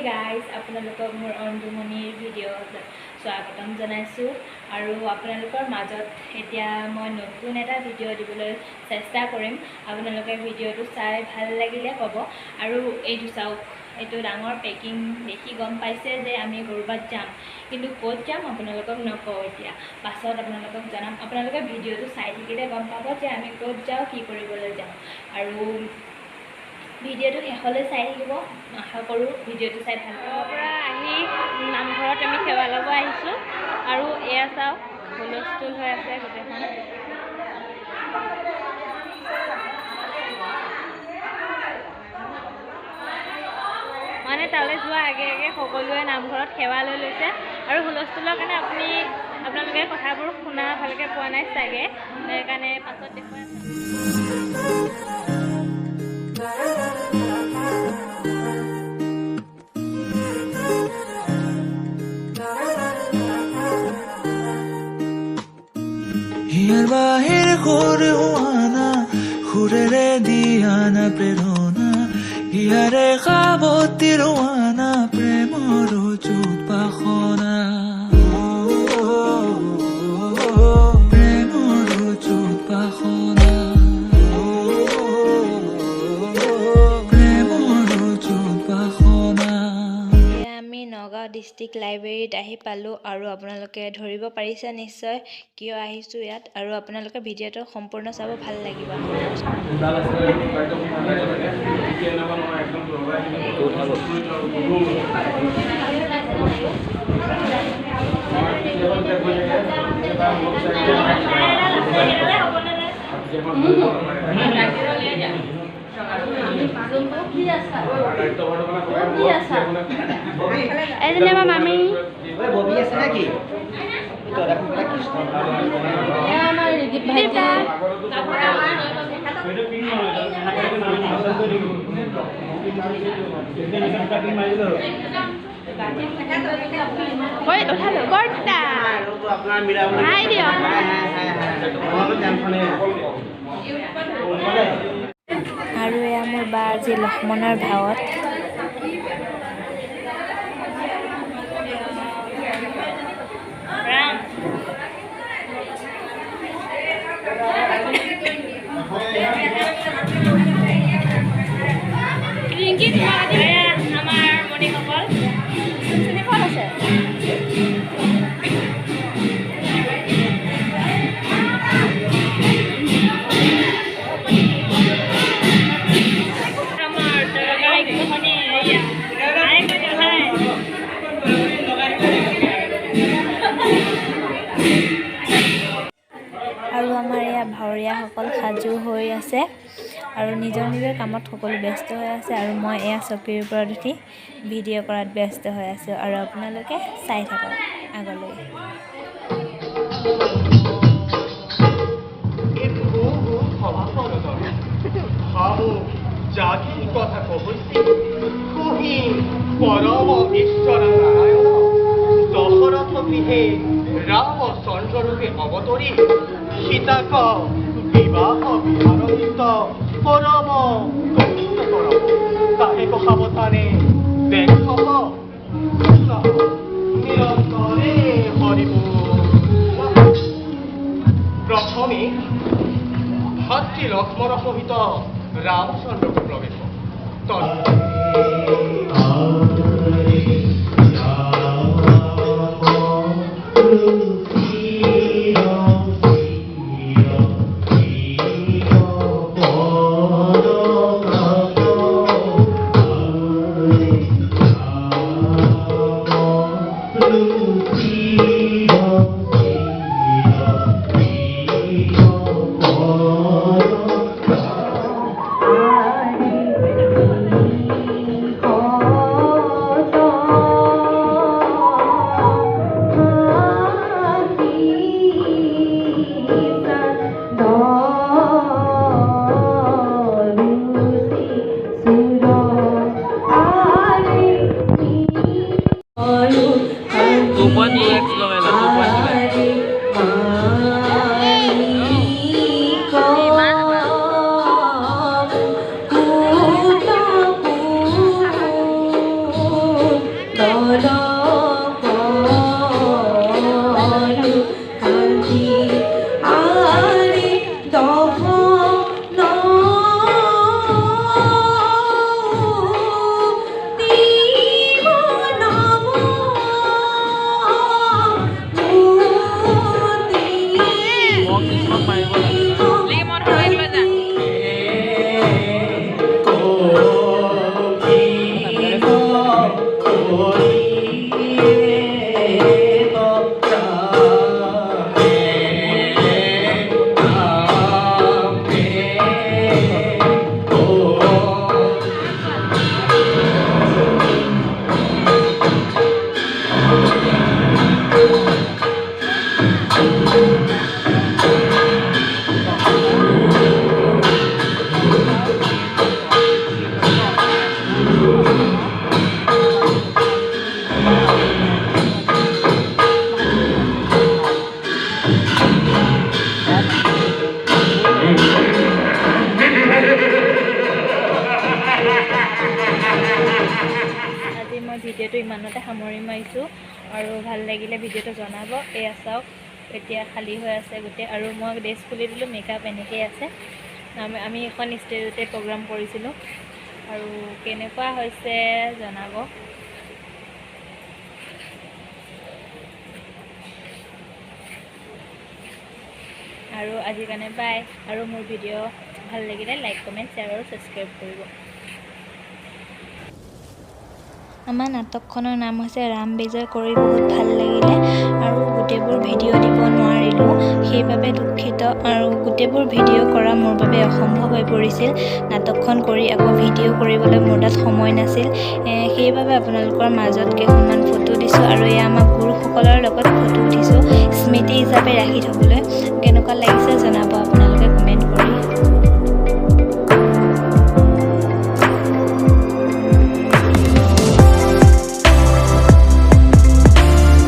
Guys আপোনালোকক মোৰ অঞ্জুমণিৰ ভিডিঅ'ত স্বাগতম জনাইছোঁ আৰু আপোনালোকৰ মাজত এতিয়া মই নতুন এটা ভিডিঅ' দিবলৈ চেষ্টা কৰিম। আপোনালোকে ভিডিঅ'টো চাই ভাল লাগিলে ক'ব। আৰু এইটো চাওক, এইটো ডাঙৰ পেকিং দেখি গম পাইছে যে আমি ক'ৰবাত যাম, কিন্তু ক'ত যাম আপোনালোকক নকওঁ, এতিয়া পাছত আপোনালোকক জনাম। আপোনালোকে ভিডিঅ'টো চাই থাকিলে গম পাব যে আমি ক'ত যাওঁ, কি কৰিবলৈ যাওঁ। আৰু ভিডিঅ'টো শেষলৈ চাই থাকিব, আশা কৰোঁ ভিডিঅ'টো চাই ভাল পাব। পৰা আহি নামঘৰত আমি সেৱা ল'ব আহিছোঁ আৰু এয়া চাওক হুলস্থুল হৈ আছে গোটেইখন। মানে তালৈ যোৱা আগে আগে সকলোৱে নামঘৰত সেৱা লৈ লৈছে আৰু হুলস্থুলৰ কাৰণে আপোনালোকে কথাবোৰ শুনা ভালকৈ পোৱা নাই চাগে, সেইকাৰণে পাছত দেখুৱাই আছোঁ। হিয়াৰ বাহিৰ সুৰে হোৱানা সুৰেৰে দিয়ানা প্ৰেৰণা, হিয়াৰে সাৱতী ৰোৱানা প্ৰেমৰ উদ্ভাসনা, প্ৰেমৰ উদ্ভাসনা, প্ৰেমৰ উদ্ভাসনা। আমি নগাঁও ডিষ্ট্ৰিক্ট লাইব্ৰেৰীত আহি পালোঁ আৰু আপোনালোকে ধৰিব পাৰিছে নিশ্চয় কিয় আহিছোঁ ইয়াত, আৰু আপোনালোকে ভিডিঅ'টো সম্পূৰ্ণ চাব, ভাল লাগিব। মামি আৰু এয়া মোৰ বা আজি লক্ষ্মণৰ ভাৱত। আমাৰ মণিসকল চিনিখন আছে। আৰু আমাৰ এয়া ভাৱৰীয়াসকল সাজু হৈ আছে আৰু নিজৰ নিজৰ কামত সকলো ব্যস্ত হৈ আছে, আৰু মই এয়া চকীৰ ওপৰত উঠি ভিডিঅ' কৰাত ব্যস্ত হৈ আছোঁ, আৰু আপোনালোকে চাই থাকক আগলৈ। কথা কহৈছে কহি পৰম ঈশ্বৰ নাৰায়ণ দশৰথ গৃহে ৰাম চন্দ্ৰৰূপে অৱতৰি সীতাক বিবাহ বিহাৰিত পৰম কঠিন কৰব, তাহেক সাৱধানে দেখ নিৰন্তৰে হৰিব। প্ৰথমে ভাতৃ লক্ষ্মণ সহিত ৰামচন্দ্ৰকে প্ৰবেশ আজি মই ভিডিঅ'টো ইমানতে সামৰি মাৰিছোঁ আৰু ভাল লাগিলে ভিডিঅ'টো জনাব। এয়া চাওক এতিয়া খালী হৈ আছে গোটেই, আৰু মই ড্ৰেছ খুলি দিলোঁ, মেকআপ এনেকেই আছে। আমি এখন ষ্টেজতে প্ৰগ্ৰাম কৰিছিলোঁ আৰু কেনেকুৱা হৈছে জনাব। আৰু আজিৰ কাৰণে বাই। আৰু মোৰ ভিডিঅ' ভাল লাগিলে লাইক কমেণ্ট শ্বেয়াৰ আৰু ছাবস্ক্ৰাইব কৰিব। আমাৰ নাটকখনৰ নাম হৈছে ৰাম বিজয়। কৰি বহুত ভাল লাগিলে আৰু গোটেইবোৰ ভিডিঅ' দিব নোৱাৰিলোঁ, সেইবাবে দুখিত। আৰু গোটেইবোৰ ভিডিঅ' কৰা মোৰ বাবে অসম্ভৱ হৈ পৰিছিল। নাটকখন কৰি আকৌ ভিডিঅ' কৰিবলৈ মোৰ তাত সময় নাছিল, সেইবাবে আপোনালোকৰ মাজত কেইখনমান ফটো দিছোঁ। আৰু এয়া আমাৰ গুৰুসকলৰ লগত ফটো উঠিছোঁ স্মৃতি হিচাপে ৰাখি থ'বলৈ। কেনেকুৱা লাগিছে জনাব আপোনালোকে।